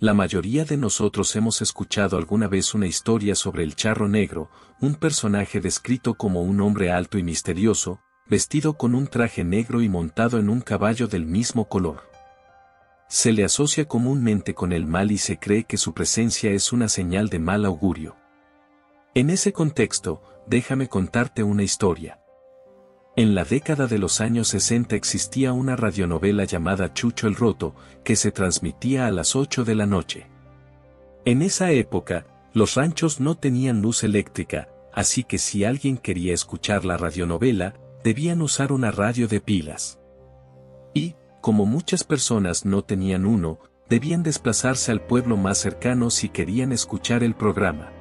La mayoría de nosotros hemos escuchado alguna vez una historia sobre el charro negro, un personaje descrito como un hombre alto y misterioso, vestido con un traje negro y montado en un caballo del mismo color. Se le asocia comúnmente con el mal y se cree que su presencia es una señal de mal augurio. En ese contexto, déjame contarte una historia. En la década de los años 60 existía una radionovela llamada Chucho el Roto, que se transmitía a las 8 de la noche. En esa época, los ranchos no tenían luz eléctrica, así que si alguien quería escuchar la radionovela, debían usar una radio de pilas. Y, como muchas personas no tenían uno, debían desplazarse al pueblo más cercano si querían escuchar el programa.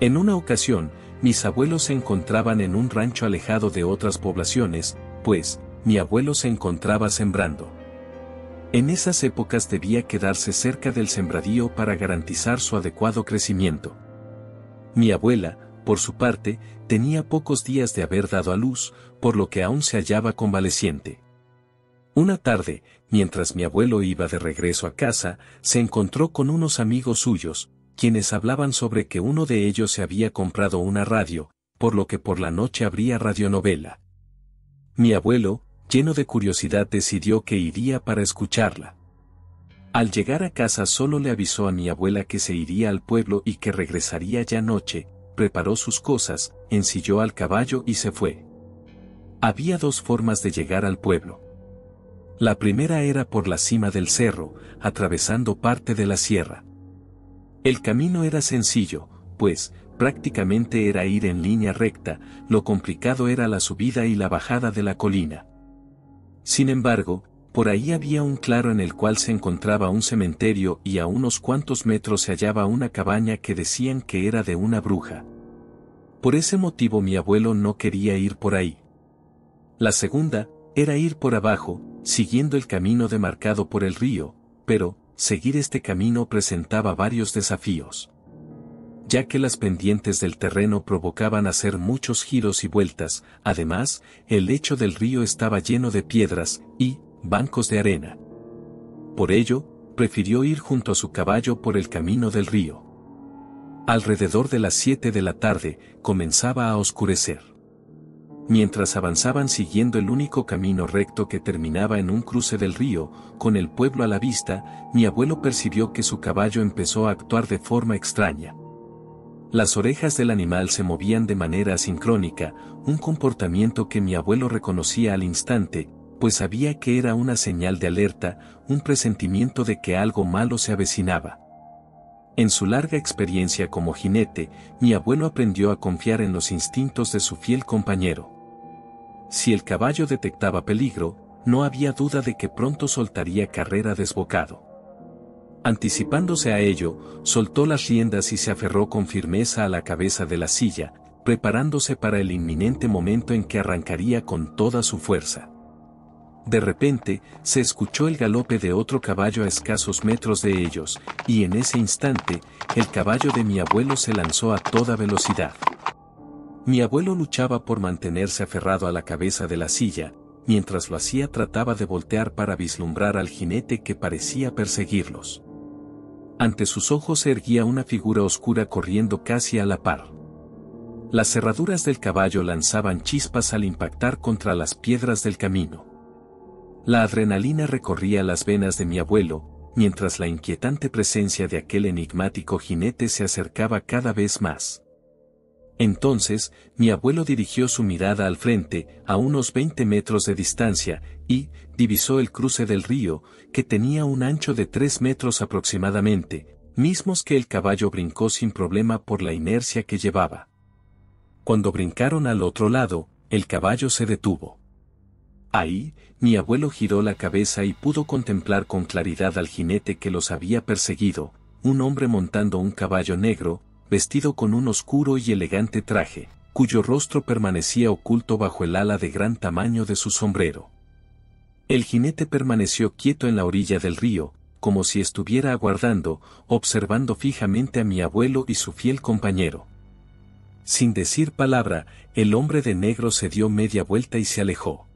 En una ocasión, mis abuelos se encontraban en un rancho alejado de otras poblaciones, pues, mi abuelo se encontraba sembrando. En esas épocas debía quedarse cerca del sembradío para garantizar su adecuado crecimiento. Mi abuela, por su parte, tenía pocos días de haber dado a luz, por lo que aún se hallaba convaleciente. Una tarde, mientras mi abuelo iba de regreso a casa, se encontró con unos amigos suyos, quienes hablaban sobre que uno de ellos se había comprado una radio, por lo que por la noche habría radionovela. Mi abuelo, lleno de curiosidad, decidió que iría para escucharla. Al llegar a casa solo le avisó a mi abuela que se iría al pueblo y que regresaría ya noche, preparó sus cosas, ensilló al caballo y se fue. Había dos formas de llegar al pueblo. La primera era por la cima del cerro, atravesando parte de la sierra. El camino era sencillo, pues, prácticamente era ir en línea recta, lo complicado era la subida y la bajada de la colina. Sin embargo, por ahí había un claro en el cual se encontraba un cementerio y a unos cuantos metros se hallaba una cabaña que decían que era de una bruja. Por ese motivo mi abuelo no quería ir por ahí. La segunda, era ir por abajo, siguiendo el camino demarcado por el río, pero, seguir este camino presentaba varios desafíos. Ya que las pendientes del terreno provocaban hacer muchos giros y vueltas, además, el lecho del río estaba lleno de piedras y bancos de arena. Por ello, prefirió ir junto a su caballo por el camino del río. Alrededor de las 7 de la tarde, comenzaba a oscurecer. Mientras avanzaban siguiendo el único camino recto que terminaba en un cruce del río, con el pueblo a la vista, mi abuelo percibió que su caballo empezó a actuar de forma extraña. Las orejas del animal se movían de manera asincrónica, un comportamiento que mi abuelo reconocía al instante, pues sabía que era una señal de alerta, un presentimiento de que algo malo se avecinaba. En su larga experiencia como jinete, mi abuelo aprendió a confiar en los instintos de su fiel compañero. Si el caballo detectaba peligro, no había duda de que pronto soltaría carrera desbocado. Anticipándose a ello, soltó las riendas y se aferró con firmeza a la cabeza de la silla, preparándose para el inminente momento en que arrancaría con toda su fuerza. De repente, se escuchó el galope de otro caballo a escasos metros de ellos, y en ese instante, el caballo de mi abuelo se lanzó a toda velocidad. Mi abuelo luchaba por mantenerse aferrado a la cabeza de la silla, mientras lo hacía trataba de voltear para vislumbrar al jinete que parecía perseguirlos. Ante sus ojos se erguía una figura oscura corriendo casi a la par. Las cerraduras del caballo lanzaban chispas al impactar contra las piedras del camino. La adrenalina recorría las venas de mi abuelo, mientras la inquietante presencia de aquel enigmático jinete se acercaba cada vez más. Entonces, mi abuelo dirigió su mirada al frente, a unos 20 metros de distancia, y divisó el cruce del río, que tenía un ancho de 3 metros aproximadamente, mismos que el caballo brincó sin problema por la inercia que llevaba. Cuando brincaron al otro lado, el caballo se detuvo. Ahí, mi abuelo giró la cabeza y pudo contemplar con claridad al jinete que los había perseguido, un hombre montando un caballo negro, vestido con un oscuro y elegante traje, cuyo rostro permanecía oculto bajo el ala de gran tamaño de su sombrero. El jinete permaneció quieto en la orilla del río, como si estuviera aguardando, observando fijamente a mi abuelo y su fiel compañero. Sin decir palabra, el hombre de negro se dio media vuelta y se alejó.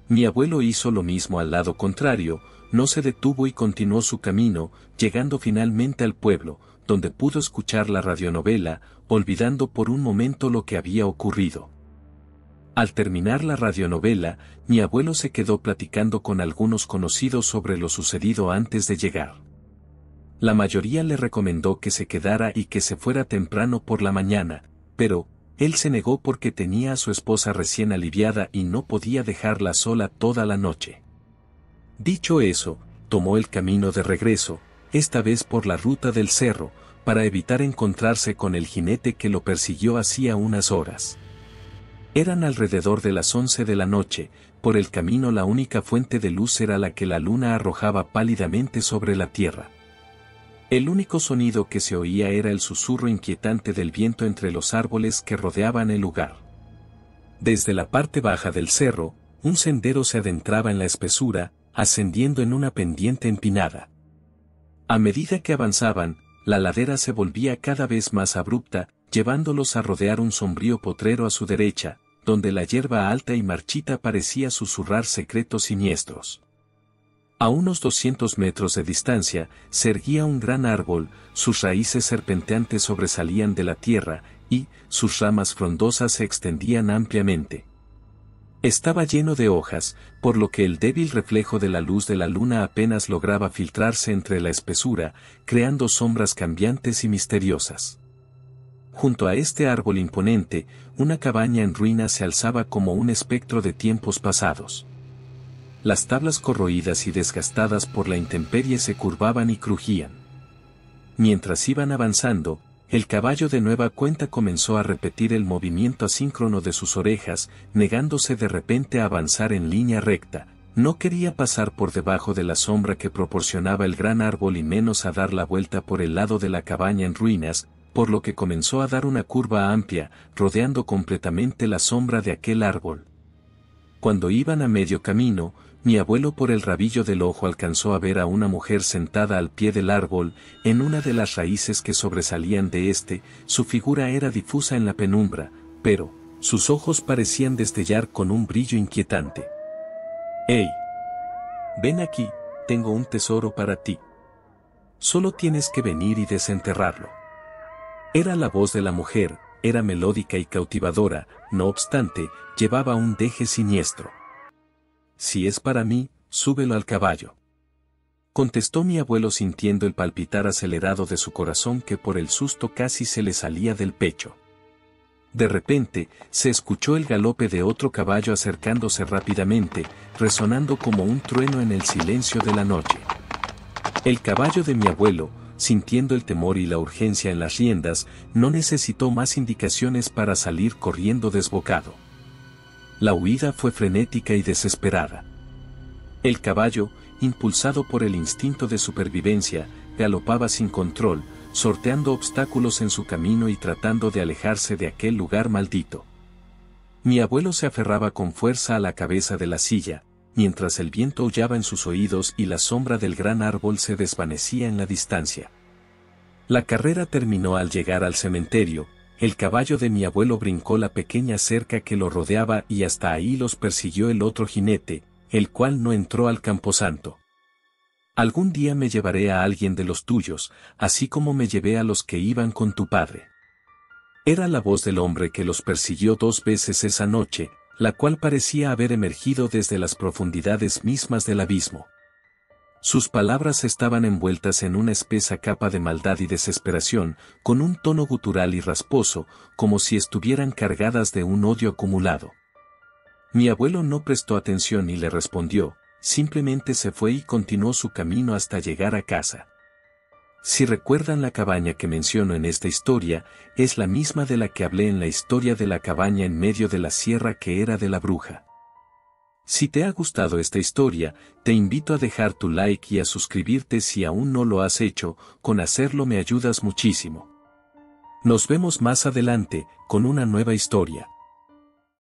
Mi abuelo hizo lo mismo al lado contrario, no se detuvo y continuó su camino, llegando finalmente al pueblo, donde pudo escuchar la radionovela, olvidando por un momento lo que había ocurrido. Al terminar la radionovela, mi abuelo se quedó platicando con algunos conocidos sobre lo sucedido antes de llegar. La mayoría le recomendó que se quedara y que se fuera temprano por la mañana, pero él se negó porque tenía a su esposa recién aliviada y no podía dejarla sola toda la noche. Dicho eso, tomó el camino de regreso, esta vez por la ruta del cerro, para evitar encontrarse con el jinete que lo persiguió hacía unas horas. Eran alrededor de las 11 de la noche, por el camino la única fuente de luz era la que la luna arrojaba pálidamente sobre la tierra. El único sonido que se oía era el susurro inquietante del viento entre los árboles que rodeaban el lugar. Desde la parte baja del cerro, un sendero se adentraba en la espesura, ascendiendo en una pendiente empinada. A medida que avanzaban, la ladera se volvía cada vez más abrupta, llevándolos a rodear un sombrío potrero a su derecha, donde la hierba alta y marchita parecía susurrar secretos siniestros. A unos 200 metros de distancia, se erguía un gran árbol, sus raíces serpenteantes sobresalían de la tierra, y sus ramas frondosas se extendían ampliamente. Estaba lleno de hojas, por lo que el débil reflejo de la luz de la luna apenas lograba filtrarse entre la espesura, creando sombras cambiantes y misteriosas. Junto a este árbol imponente, una cabaña en ruinas se alzaba como un espectro de tiempos pasados. Las tablas corroídas y desgastadas por la intemperie se curvaban y crujían. Mientras iban avanzando, el caballo de nueva cuenta comenzó a repetir el movimiento asíncrono de sus orejas, negándose de repente a avanzar en línea recta. No quería pasar por debajo de la sombra que proporcionaba el gran árbol y menos a dar la vuelta por el lado de la cabaña en ruinas, por lo que comenzó a dar una curva amplia, rodeando completamente la sombra de aquel árbol. Cuando iban a medio camino, mi abuelo por el rabillo del ojo alcanzó a ver a una mujer sentada al pie del árbol, en una de las raíces que sobresalían de este. Su figura era difusa en la penumbra, pero sus ojos parecían destellar con un brillo inquietante. «¡Hey! Ven aquí, tengo un tesoro para ti. Solo tienes que venir y desenterrarlo». Era la voz de la mujer, era melódica y cautivadora, no obstante, llevaba un deje siniestro. «Si es para mí, súbelo al caballo», contestó mi abuelo sintiendo el palpitar acelerado de su corazón que por el susto casi se le salía del pecho. De repente, se escuchó el galope de otro caballo acercándose rápidamente, resonando como un trueno en el silencio de la noche. El caballo de mi abuelo, sintiendo el temor y la urgencia en las riendas, no necesitó más indicaciones para salir corriendo desbocado. La huida fue frenética y desesperada. El caballo, impulsado por el instinto de supervivencia, galopaba sin control, sorteando obstáculos en su camino y tratando de alejarse de aquel lugar maldito. Mi abuelo se aferraba con fuerza a la cabeza de la silla, mientras el viento aullaba en sus oídos y la sombra del gran árbol se desvanecía en la distancia. La carrera terminó al llegar al cementerio. El caballo de mi abuelo brincó la pequeña cerca que lo rodeaba y hasta ahí los persiguió el otro jinete, el cual no entró al camposanto. «Algún día me llevaré a alguien de los tuyos, así como me llevé a los que iban con tu padre». Era la voz del hombre que los persiguió 2 veces esa noche, la cual parecía haber emergido desde las profundidades mismas del abismo. Sus palabras estaban envueltas en una espesa capa de maldad y desesperación, con un tono gutural y rasposo, como si estuvieran cargadas de un odio acumulado. Mi abuelo no prestó atención y le respondió, simplemente se fue y continuó su camino hasta llegar a casa. Si recuerdan, la cabaña que menciono en esta historia, es la misma de la que hablé en la historia de la cabaña en medio de la sierra que era de la bruja. Si te ha gustado esta historia, te invito a dejar tu like y a suscribirte si aún no lo has hecho. Con hacerlo me ayudas muchísimo. Nos vemos más adelante, con una nueva historia.